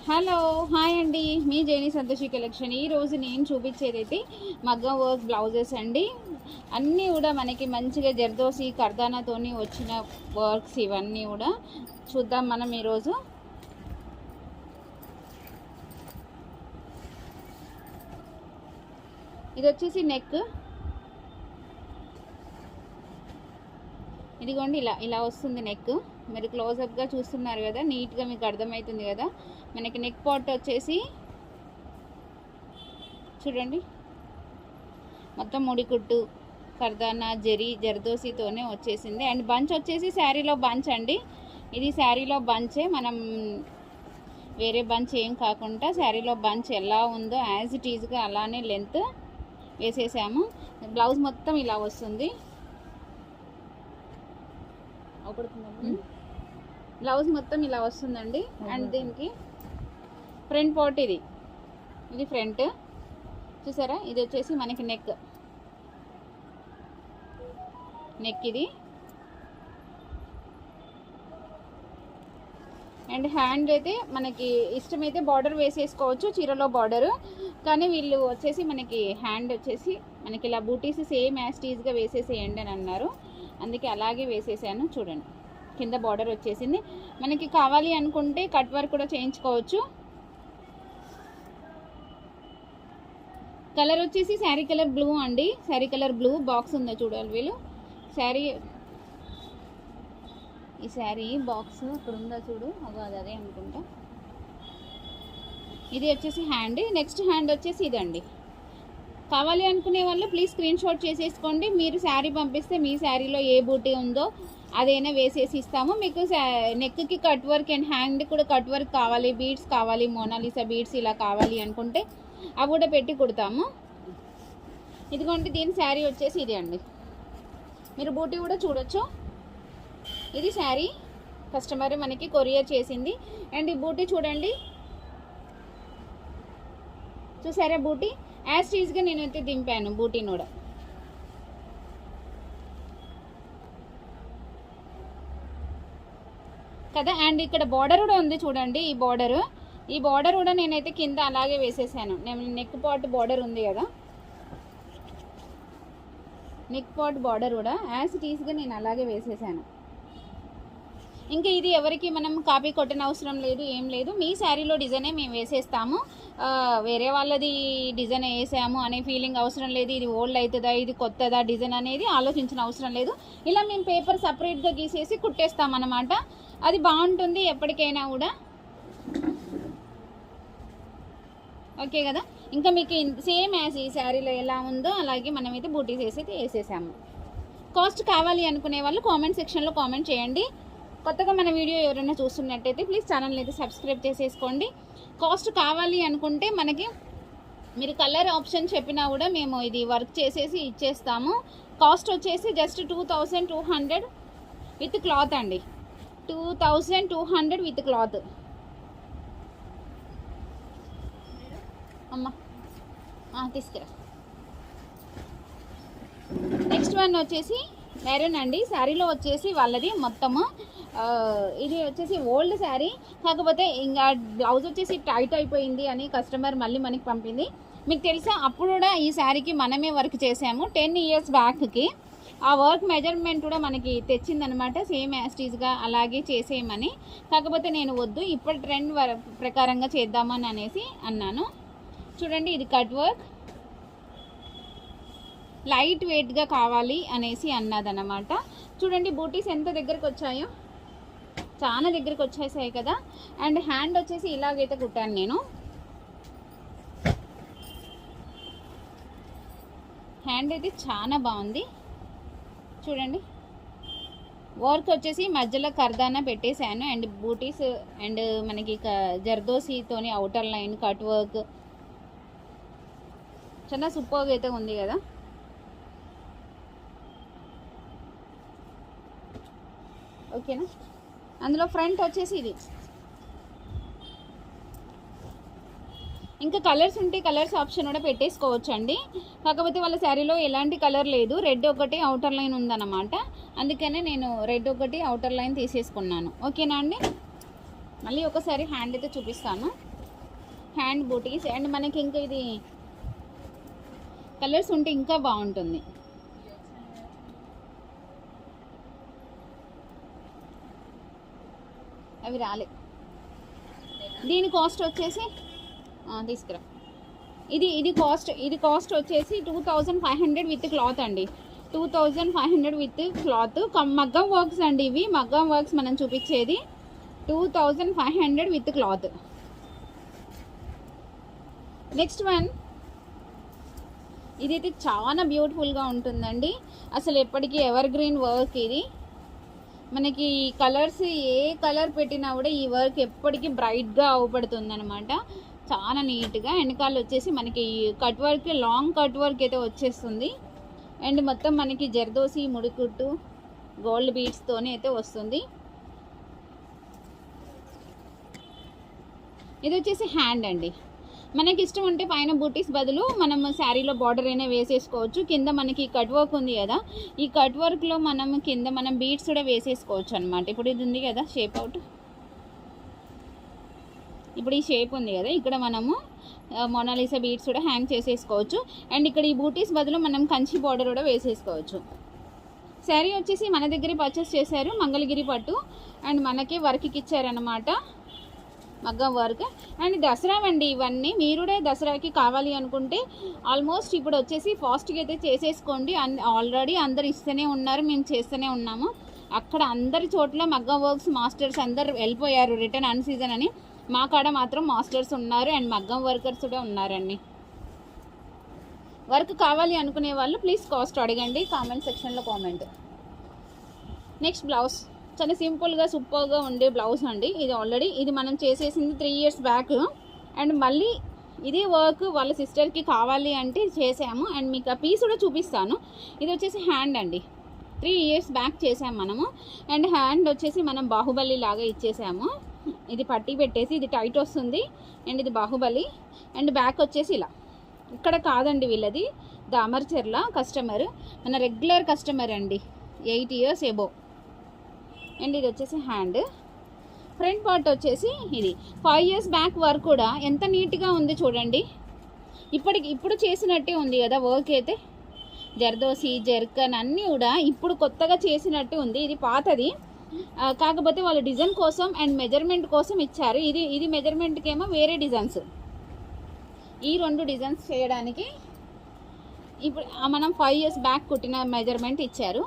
Hello hi అండి, మీ జైని Santoshi collection. ఈరోజు నేను చూపించేదైతే మగ్గం వర్క్ బ్లౌజెస్ అండి. అన్నీ కూడా మనకి మంచిగా జర్దోసి కర్దానాతోని వచ్చిన వర్క్స్ ఇవన్నీ కూడా చూద్దాం మనం ఈరోజు. ఇది వచ్చేసి నెక్, ఇదిగోండి ఇలా ఇలా వస్తుంది నెక్. మీరు క్లోజప్గా చూస్తున్నారు కదా, నీట్గా మీకు అర్థమవుతుంది కదా. మనకి నెక్ పార్ట్ వచ్చేసి చూడండి, మొత్తం ముడికుట్టు కర్దానా జర్దోసితోనే వచ్చేసింది. అండ్ బంచ్ వచ్చేసి శారీలో బంచ్ అండి. ఇది శారీలో బంచే, మనం వేరే బంచ్ ఏం కాకుండా శారీలో బంచ్ ఎలా ఉందో యాజ్ ఇట్ ఈజ్గా అలానే లెంత్ వేసేసాము. బ్లౌజ్ మొత్తం ఇలా వస్తుంది. బ్లౌజ్ మొత్తం ఇలా వస్తుందండి. అండ్ దీనికి ఫ్రంట్ పార్ట్ ఇది ఫ్రంట్ చూసారా. ఇది వచ్చేసి మనకి నెక్ ఇది. అండ్ హ్యాండ్ అయితే మనకి ఇష్టమైతే బార్డర్ వేసేసుకోవచ్చు, చీరలో బార్డర్. కానీ వీళ్ళు వచ్చేసి మనకి హ్యాండ్ వచ్చేసి మనకి ఇలా బూటీస్ సేమ్ యాస్టీజ్గా వేసేసేయండి అని అన్నారు, అందుకే అలాగే వేసేసాను. చూడండి, కింద బార్డర్ వచ్చేసింది. మనకి కావాలి అనుకుంటే కట్ వర్క్ కూడా చేయించుకోవచ్చు. కలర్ వచ్చేసి శారీ కలర్ బ్లూ అండి. శారీ కలర్ బ్లూ బాక్స్ ఉందో చూడాలి వీళ్ళు. ఈ శారీ బాక్స్ ఇక్కడ ఉందా చూడు, అదే అనుకుంటా. ఇది వచ్చేసి హ్యాండ్. నెక్స్ట్ హ్యాండ్ వచ్చేసి ఇదండి. కావాలి అనుకునే వాళ్ళు ప్లీజ్ స్క్రీన్ షాట్ చేసేసుకోండి. మీరు శారీ పంపిస్తే మీ శారీలో ఏ బూటీ ఉందో అదైనా వేసేసి ఇస్తాము. మీకు నెక్కి కట్ వర్క్ అండ్ హ్యాండ్ కూడా కట్ వర్క్ కావాలి, బీడ్స్ కావాలి, మోనాలిసా బీడ్స్ ఇలా కావాలి అనుకుంటే అవి కూడా పెట్టి కుడతాము. ఇదిగోండి, దీని శారీ వచ్చేసి ఇది అండి. మీరు బూటీ కూడా చూడొచ్చు. ఇది శారీ కస్టమర్ మనకి కొరియర్ చేసింది. అండ్ ఈ బూటీ చూడండి, చూసారా బూటీ యాజ్ టీజ్గా నేనైతే దింపాను బూటీని కూడా. కదా. అండ్ ఇక్కడ బార్డర్ కూడా ఉంది చూడండి. ఈ బార్డర్ కూడా నేనైతే కింద అలాగే వేసేసాను. నేను నెక్ పార్ట్ బార్డర్ ఉంది కదా, నెక్ పార్ట్ బార్డర్ కూడా యాజ్ టీజ్గా నేను అలాగే వేసేసాను. ఇంకా ఇది ఎవరికి మనం కాపీ కొట్టిన అవసరం లేదు, ఏం లేదు. మీ శారీలో డిజైనే మేము వేసేస్తాము. వేరే వాళ్ళది డిజైన్ వేసాము అనే ఫీలింగ్ అవసరం లేదు. ఇది ఓల్డ్ అవుతుందా, ఇది కొత్తదా డిజైన్ అనేది ఆలోచించిన అవసరం లేదు. ఇలా మేము పేపర్ సపరేట్గా గీసేసి కుట్టేస్తామన్నమాట. అది బాగుంటుంది ఎప్పటికైనా కూడా. ఓకే కదా. ఇంకా మీకు సేమ్ యాజ్ ఈ శారీలో ఎలా ఉందో అలాగే మనమైతే బూటీస్ వేసేసాము. కాస్ట్ కావాలి అనుకునే వాళ్ళు కామెంట్ సెక్షన్లో కామెంట్ చేయండి. కొత్తగా మన వీడియో ఎవరైనా చూస్తున్నట్టయితే ప్లీజ్ ఛానల్ని అయితే సబ్స్క్రైబ్ చేసేసుకోండి. కాస్ట్ కావాలి అనుకుంటే మనకి మీరు కలర్ ఆప్షన్ చెప్పినా కూడా మేము ఇది వర్క్ చేసేసి ఇచ్చేస్తాము. కాస్ట్ వచ్చేసి జస్ట్ 2200 విత్ క్లాత్ అండి. 2200 విత్ క్లాత్. అమ్మా తీసుకురా. నెక్స్ట్ వన్ వచ్చేసి మెరూన్ అండి. శారీలో వచ్చేసి వాళ్ళది మొత్తము ఇది వచ్చేసి ఓల్డ్ శారీ, కాకపోతే ఇంకా బ్లౌజ్ వచ్చేసి టైట్ అయిపోయింది అని కస్టమర్ మళ్ళీ మనకి పంపింది. మీకు తెలుసా, అప్పుడు కూడా ఈ శారీకి మనమే వర్క్ చేసాము 10 years బ్యాక్కి. ఆ వర్క్ మెజర్మెంట్ కూడా మనకి తెచ్చిందనమాట, సేమ్ యాస్టీజ్గా అలాగే చేసేయమని. కాకపోతే నేను వద్దు, ఇప్పటి ట్రెండ్ ప్రకారంగా చేద్దామని అనేసి అన్నాను. చూడండి, ఇది కట్ వర్క్ లైట్ వెయిట్గా కావాలి అనేసి అన్నదన్నమాట. చూడండి బూటీస్ ఎంత దగ్గరకు వచ్చాయో, చాలా దగ్గరకు వచ్చేసాయి కదా. అండ్ హ్యాండ్ వచ్చేసి ఇలాగైతే కుట్టాను నేను. హ్యాండ్ అయితే చాలా బాగుంది చూడండి. వర్క్ వచ్చేసి మధ్యలో కర్దానా పెట్టేశాను. అండ్ బూటీస్ అండ్ మనకి జర్దోసితోని అవుటర్ లైన్ కట్ వర్క్ చాలా సూపర్గా అయితే ఉంది కదా. ఓకేనా. అందులో ఫ్రంట్ వచ్చేసి ఇది. ఇంకా కలర్స్ ఉంటే కలర్స్ ఆప్షన్ కూడా పెట్టేసుకోవచ్చు అండి. కాకపోతే వాళ్ళ శారీలో ఎలాంటి కలర్ లేదు, రెడ్ ఒకటి అవుటర్ లైన్ ఉందన్నమాట. అందుకనే నేను రెడ్ ఒకటి అవుటర్ లైన్ తీసేసుకున్నాను. ఓకేనా అండి. మళ్ళీ ఒకసారి హ్యాండ్ అయితే చూపిస్తాను. Hand booties. అండ్ మనకి ఇంకా ఇది కలర్స్ ఉంటే ఇంకా బాగుంటుంది. అవి రాలే. దీని కాస్ట్ వచ్చేసి తీసుకురా. ఇది కాస్ట్ వచ్చేసి 2500 విత్ క్లాత్ అండి. 2500 విత్ క్లాత్. మగ్గం వర్క్స్ అండి ఇవి. మగ్గం వర్క్స్ మనం చూపించేది 2500 విత్ క్లాత్. నెక్స్ట్ వన్, ఇదైతే చాలా బ్యూటిఫుల్గా ఉంటుందండి. అసలు ఎప్పటికీ ఎవర్ గ్రీన్ వర్క్ ఇది. మనకి కలర్స్ ఏ కలర్ పెట్టినా కూడా ఈ వర్క్ ఎప్పటికీ బ్రైట్గా అవపడుతుంది అనమాట. చాలా నీట్గా. వెనకాల వచ్చేసి మనకి cut work, long cut work అయితే వచ్చేస్తుంది. అండ్ మొత్తం మనకి జర్దోసి, ముడికుట్టు, గోల్డ్ బీడ్స్తోనే అయితే వస్తుంది. ఇది వచ్చేసి హ్యాండ్ అండి. మనకి ఇష్టం ఉంటే పైన బూటీస్ బదులు మనం శారీలో బార్డర్ అయినా వేసేసుకోవచ్చు. కింద మనకి కట్ వర్క్ ఉంది కదా, ఈ కట్ వర్క్లో మనం కింద మనం బీడ్స్ కూడా వేసేసుకోవచ్చు అనమాట. ఇప్పుడు ఇది ఉంది కదా షేప్ అవుట్, ఇప్పుడు ఈ షేప్ ఉంది కదా, ఇక్కడ మనము మోనాలిసా బీడ్స్ కూడా హ్యాంగ్ చేసేసుకోవచ్చు. అండ్ ఇక్కడ ఈ బూటీస్ బదులు మనం కంచి బార్డర్ కూడా వేసేసుకోవచ్చు. శారీ వచ్చేసి మన దగ్గరే పర్చేస్ చేశారు, మంగళగిరి పట్టు. అండ్ మనకి వర్క్కి ఇచ్చారనమాట, మగ్గం వర్క్. అండ్ దసరా అండి ఇవన్నీ. మీరు కూడా దసరాకి కావాలి అనుకుంటే ఆల్మోస్ట్ ఇప్పుడు వచ్చేసి ఫాస్ట్గా అయితే చేసేసుకోండి. ఆల్రెడీ అందరు ఇస్తూనే ఉన్నారు, మేము చేస్తూనే ఉన్నాము. అక్కడ అందరి చోట్ల మగ్గం వర్క్స్ మాస్టర్స్ అందరు వెళ్ళిపోయారు రిటర్న్ అన్ సీజన్ అని. మా కాడ మాత్రం మాస్టర్స్ ఉన్నారు అండ్ మగ్గం వర్కర్స్ కూడా ఉన్నారండి. వర్క్ కావాలి అనుకునే వాళ్ళు ప్లీజ్ కాస్ట్ అడగండి కామెంట్ సెక్షన్లో కామెంట్. నెక్స్ట్ బ్లౌజ్ చాలా సింపుల్గా సూపర్గా ఉండే బ్లౌజ్ అండి. ఇది ఆల్రెడీ ఇది మనం చేసేసింది 3 years బ్యాక్. అండ్ మళ్ళీ ఇదే వర్క్ వాళ్ళ సిస్టర్కి కావాలి అంటే చేసాము. అండ్ మీకు ఆ పీస్ కూడా చూపిస్తాను. ఇది వచ్చేసి హ్యాండ్ అండి, 3 years బ్యాక్ చేసాము మనము. అండ్ హ్యాండ్ వచ్చేసి మనం బాహుబలి లాగా ఇచ్చేసాము. ఇది పట్టి పెట్టేసి ఇది టైట్ వస్తుంది. అండ్ ఇది బాహుబలి. అండ్ బ్యాక్ వచ్చేసి ఇలా. ఇక్కడ కాదండి వీళ్ళది దామర్చర్ల కస్టమర్, మన రెగ్యులర్ కస్టమర్ అండి, 8 years ఎబో. అండ్ ఇది వచ్చేసి హ్యాండ్. ఫ్రంట్ పార్ట్ వచ్చేసి ఇది 5 years బ్యాక్ వర్క్ కూడా ఎంత నీట్గా ఉంది చూడండి. ఇప్పుడు చేసినట్టే ఉంది కదా వర్క్ అయితే. జర్దోసి, జర్కన్ అన్నీ కూడా ఇప్పుడు కొత్తగా చేసినట్టు ఉంది. ఇది పాతది, కాకపోతే వాళ్ళు డిజైన్ కోసం అండ్ మెజర్మెంట్ కోసం ఇచ్చారు. ఇది మెజర్మెంట్కి ఏమో వేరే డిజైన్స్. ఈ 2 డిజైన్స్ చేయడానికి ఇప్పుడు మనం 5 years బ్యాక్ కుట్టిన మెజర్మెంట్ ఇచ్చారు.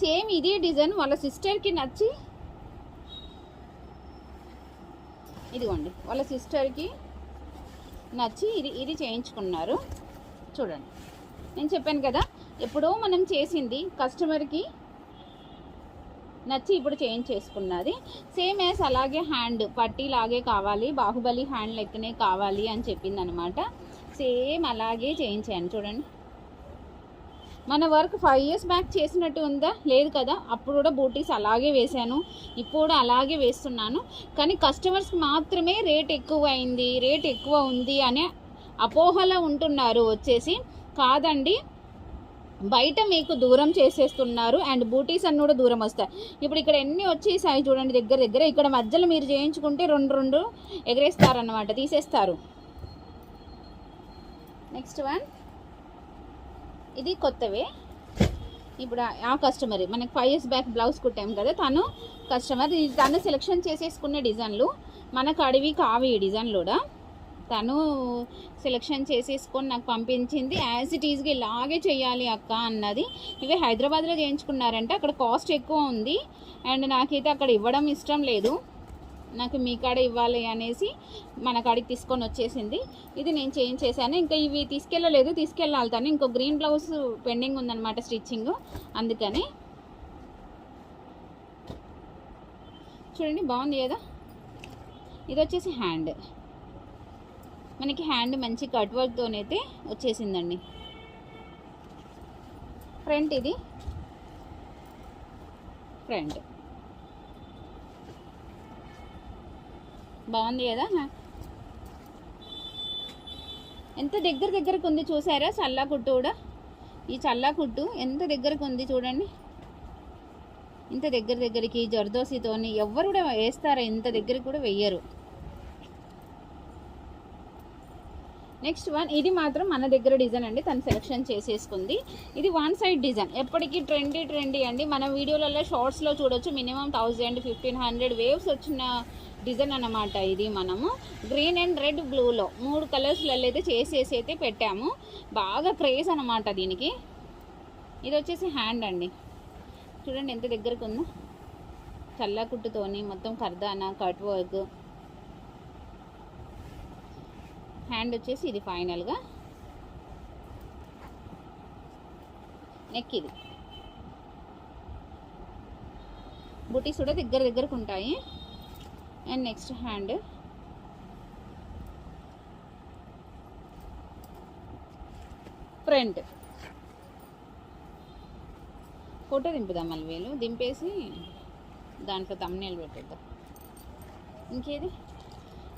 సేమ్ ఇదే డిజైన్ వాళ్ళ సిస్టర్కి నచ్చి, ఇదిగోండి వాళ్ళ సిస్టర్కి నచ్చి ఇది చేయించుకున్నారు. చూడండి, నేను చెప్పాను కదా ఎప్పుడో మనం చేసింది కస్టమర్కి నచ్చి ఇప్పుడు చేంజ్ చేసుకున్నది. సేమ్ యాజ్ అలాగే హ్యాండ్ పట్టీ లాగే కావాలి, బాహుబలి హ్యాండ్ లెక్కనే కావాలి అని చెప్పింది అనమాట. సేమ్ అలాగే చేయించాను చూడండి. మన వర్క్ 5 years బ్యాక్ చేసినట్టు ఉందా? లేదు కదా. అప్పుడు కూడా బూటీస్ అలాగే వేశాను, ఇప్పుడు కూడా అలాగే వేస్తున్నాను. కానీ కస్టమర్స్కి మాత్రమే రేట్ ఎక్కువ అయింది, రేట్ ఎక్కువ ఉంది అనే అపోహలో ఉంటున్నారు. వచ్చేసి కాదండి, బయట మీకు దూరం చేసేస్తున్నారు. అండ్ బూటీస్ అన్నీ కూడా దూరం వస్తాయి. ఇప్పుడు ఇక్కడ ఎన్ని వచ్చేసాయి చూడండి, దగ్గర ఇక్కడ మధ్యలో మీరు చేయించుకుంటే 2 ఎగరేస్తారన్నమాట, తీసేస్తారు. నెక్స్ట్ వన్, ఇది కొత్తవే. ఇప్పుడు ఆ కస్టమర్ మనకి 5 years బ్యాక్ బ్లౌజ్ కుట్టాం కదా, తను కస్టమర్. తను సెలెక్షన్ చేసేసుకునే డిజైన్లు మనకు అడివి కావి. ఈ డిజైన్లు కూడా తను సెలెక్షన్ చేసేసుకొని నాకు పంపించింది. యాజ్ ఇట్ ఈజ్గా ఇలాగే చేయాలి అక్క అన్నది. ఇవి హైదరాబాద్లో చేయించుకున్నారంటే అక్కడ కాస్ట్ ఎక్కువ ఉంది. అండ్ నాకైతే అక్కడ ఇవ్వడం ఇష్టం లేదు, నాకు మీ కాడ ఇవ్వాలి అనేసి మన కాడికి తీసుకొని వచ్చేసింది. ఇది నేను చేంజ్ చేశాను. ఇంకా ఇవి తీసుకెళ్ళాలి తను. ఇంకో గ్రీన్ బ్లౌజ్ పెండింగ్ ఉందన్నమాట స్టిచ్చింగ్, అందుకని. చూడండి బాగుంది కదా. ఇది వచ్చేసి హ్యాండ్. మనకి హ్యాండ్ మంచి కట్ వర్క్తోనైతే వచ్చేసిందండి. ఫ్రంట్, ఇది ఫ్రంట్ బాగుంది కదా. ఎంత దగ్గరకు ఉంది చూసారా చల్లా కుట్టు కూడా. ఈ చల్లా కుట్టు ఎంత దగ్గరకు ఉంది చూడండి. ఇంత దగ్గరికి జర్దోసితోని ఎవరు కూడా వేస్తారా? ఇంత దగ్గరికి కూడా వెయ్యరు. నెక్స్ట్ వన్, ఇది మాత్రం మన దగ్గర డిజైన్ అండి, తను సెలెక్షన్ చేసేసుకుంది. ఇది వన్ సైడ్ డిజైన్, ఎప్పటికీ ట్రెండీ అండి. మన వీడియోలలో షార్ట్స్లో చూడొచ్చు, మినిమం 1000-1500 వేవ్స్ వచ్చిన డిజైన్ అన్నమాట. ఇది మనము గ్రీన్ అండ్ రెడ్ బ్లూలో 3 కలర్స్లలో అయితే చేసేసి అయితే పెట్టాము. బాగా క్రేజ్ అనమాట దీనికి. ఇది వచ్చేసి హ్యాండ్ అండి, చూడండి ఎంత దగ్గరకు ఉందో, చల్లా కుట్టుతోని మొత్తం కర్దానా కట్ వర్క్. హ్యాండ్ వచ్చేసి ఇది ఫైనల్గా. నెక్ ఇది, బుటీస్ కూడా దగ్గరకు ఉంటాయి. And next hand, front. Photo దింపుదాం మళ్ళీ, వేలు దింపేసి దాంట్లో తమ్నేల్ పెట్టేద్దాం. ఇంకేది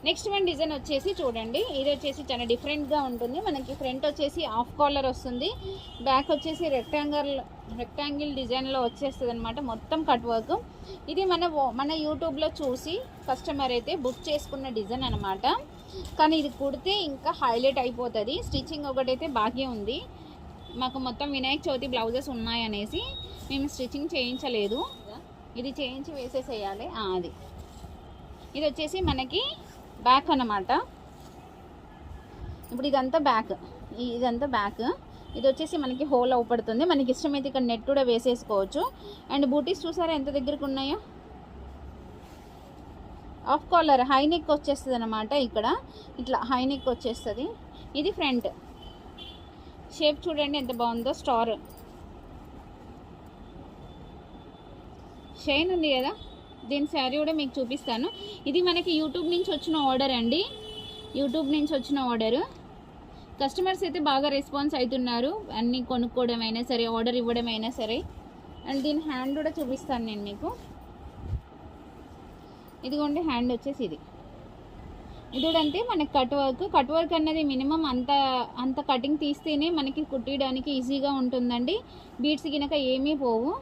నెక్స్ట్ వన్ డిజైన్ వచ్చేసి చూడండి, ఇది వచ్చేసి చాలా డిఫరెంట్గా ఉంటుంది. మనకి ఫ్రంట్ వచ్చేసి హాఫ్ కాలర్ వస్తుంది, బ్యాక్ వచ్చేసి రెక్టాంగిల్ డిజైన్లో వచ్చేస్తుంది అనమాట, మొత్తం కట్ వర్క్. ఇది మన యూట్యూబ్లో చూసి కస్టమర్ అయితే బుక్ చేసుకున్న డిజైన్ అనమాట. కానీ ఇది కుడితే ఇంకా హైలైట్ అయిపోతుంది. స్టిచ్చింగ్ ఒకటైతే బాగా ఉంది. మాకు మొత్తం వినాయక చవితి బ్లౌజెస్ ఉన్నాయనేసి మేము స్టిచ్చింగ్ చేయించలేదు, ఇది చేయించి వేసేసేయాలి. అది ఇది వచ్చేసి మనకి బ్యాక్ అన్నమాట. ఇప్పుడు ఇదంతా బ్యాక్, ఇది వచ్చేసి మనకి హోల్ అవుపడుతుంది. మనకి ఇష్టమైతే ఇక్కడ నెట్ కూడా వేసేసుకోవచ్చు. అండ్ బూటీస్ చూసారా ఎంత దగ్గరకు ఉన్నాయో. హాఫ్ కాలర్ హై నెక్ వచ్చేస్తుంది అనమాట, ఇక్కడ ఇట్లా హై నెక్ వచ్చేస్తుంది. ఇది ఫ్రంట్ షేప్ చూడండి ఎంత బాగుందో, స్టార్ షైన్ ఉంది కదా. దీని శారీ కూడా మీకు చూపిస్తాను. ఇది మనకి యూట్యూబ్ నుంచి వచ్చిన ఆర్డర్ అండి, కస్టమర్స్ అయితే బాగా రెస్పాన్స్ అవుతున్నారు, అన్నీ కొనుక్కోవడం అయినా సరే, ఆర్డర్ ఇవ్వడం అయినా సరే. అండ్ దీని హ్యాండ్ కూడా చూపిస్తాను నేను మీకు. ఇదిగోండి హ్యాండ్ వచ్చేసి ఇది కూడా అంతే, మనకి కట్ వర్క్ అన్నది మినిమం అంత కటింగ్ తీస్తేనే మనకి కుట్టడానికి ఈజీగా ఉంటుందండి. బీడ్స్ గినక ఏమీ పోవు.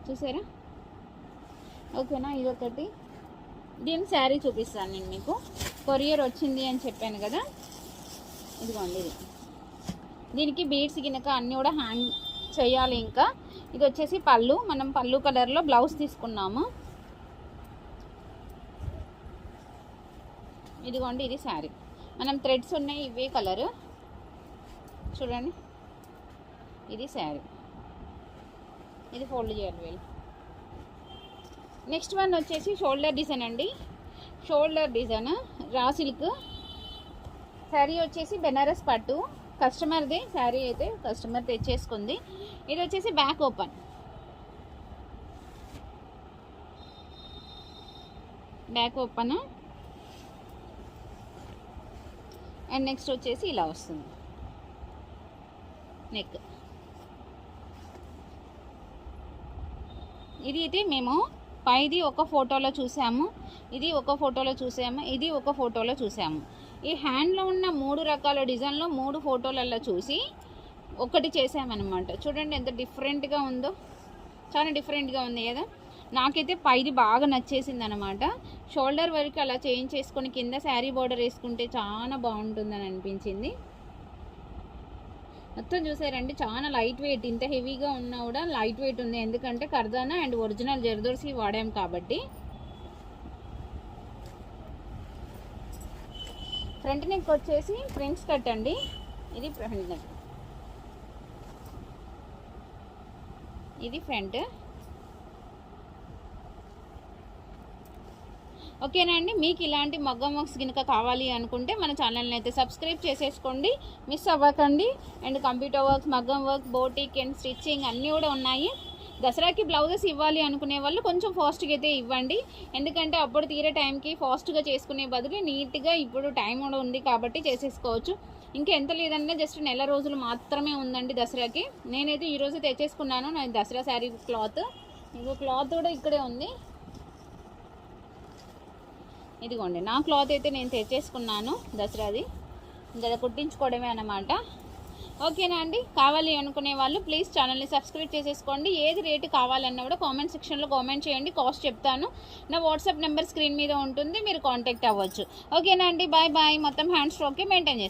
చూసారా, ఓకేనా. ఇదొకటి. దీని శారీ చూపిస్తాను నేను మీకు. కొరియర్ వచ్చింది అని చెప్పాను కదా, ఇదిగోండి ఇది. దీనికి బీడ్స్ గినక అన్నీ కూడా హ్యాంగ్ చేయాలి. ఇంకా ఇది వచ్చేసి పళ్ళు, మనం పళ్ళు కలర్లో బ్లౌజ్ తీసుకున్నాము. ఇదిగోండి ఇది శారీ, మనం థ్రెడ్స్ ఉన్నాయి ఇవే కలరు చూడండి. ఇది శారీ, ఇది ఫోల్డ్ చేయాలి వేలు. నెక్స్ట్ వన్ వచ్చేసి షోల్డర్ డిజైన్ అండి, రా సిల్క్ శారీ వచ్చేసి బెనారస్ పట్టు. కస్టమర్ది శారీ అయితే కస్టమర్ తెచ్చేసుకుంది. ఇది వచ్చేసి బ్యాక్ ఓపెన్, అండ్ నెక్స్ట్ వచ్చేసి ఇలా వస్తుంది నెక్. ఇది అయితే మేము పైది ఒక ఫోటోలో చూసాము, ఇది ఒక ఫోటోలో చూసాము. ఈ హ్యాండ్లో ఉన్న 3 రకాల డిజైన్లో 3 ఫోటోలలో చూసి ఒకటి చేసామన్నమాట. చూడండి ఎంత డిఫరెంట్గా ఉందో, చాలా డిఫరెంట్గా ఉంది కదా. నాకైతే పైది బాగా నచ్చేసింది అనమాట. షోల్డర్ వరకు అలా చేయించేసుకొని కింద శారీ బార్డర్ వేసుకుంటే చాలా బాగుంటుందని అనిపించింది. మొత్తం చూసారండి, చాలా లైట్ వెయిట్, ఇంత హెవీగా ఉన్నా కూడా లైట్ వెయిట్ ఉంది, ఎందుకంటే కర్దానా అండ్ ఒరిజినల్ జర్దోసి వాడాం కాబట్టి. ఫ్రంట్ నెక్ వచ్చేసి ఫ్రెండ్స్ కట్ అండి, ఇది ఫ్రంట్ నెక్, ఇది ఫ్రంట్. ఓకేనా అండి. మీకు ఇలాంటి మగ్గం వర్క్స్ కనుక కావాలి అనుకుంటే మన ఛానల్ని అయితే సబ్స్క్రైబ్ చేసేసుకోండి, మిస్ అవ్వకండి. అండ్ కంప్యూటర్ వర్క్, మగ్గం వర్క్, బోటిక్ అండ్ స్టిచ్చింగ్ అన్నీ కూడా ఉన్నాయి. దసరాకి బ్లౌజెస్ ఇవ్వాలి అనుకునే వాళ్ళు కొంచెం ఫాస్ట్గా అయితే ఇవ్వండి, ఎందుకంటే అప్పుడు తీరే టైంకి ఫాస్ట్గా చేసుకునే బదులు నీట్గా ఇప్పుడు టైం కూడా ఉంది కాబట్టి చేసేసుకోవచ్చు. ఇంకా ఎంత లేదన్నా జస్ట్ నెల రోజులు మాత్రమే ఉందండి దసరాకి. నేనైతే ఈరోజు తెచ్చేసుకున్నాను నా దసరా శారీ క్లాత్. ఇంకో క్లాత్ కూడా ఇక్కడే ఉంది, ఇదిగోండి. నా క్లాత్ అయితే నేను తెచ్చేసుకున్నాను దసరాది, ఇంకా కుట్టించుకోవడమే అన్నమాట. ఓకేనా అండి. కావాలి అనుకునే వాళ్ళు ప్లీజ్ ఛానల్ని సబ్స్క్రైబ్ చేసేసుకోండి. ఏది రేటు కావాలన్నా కూడా కామెంట్ సెక్షన్లో కామెంట్ చేయండి, కాస్ట్ చెప్తాను. నా వాట్సాప్ నెంబర్ స్క్రీన్ మీద ఉంటుంది, మీరు కాంటాక్ట్ అవ్వచ్చు. ఓకేనా అండి. Bye bye. మొత్తం హ్యాండ్ స్ట్రోక్కి మెయింటైన్ చేస్తాను.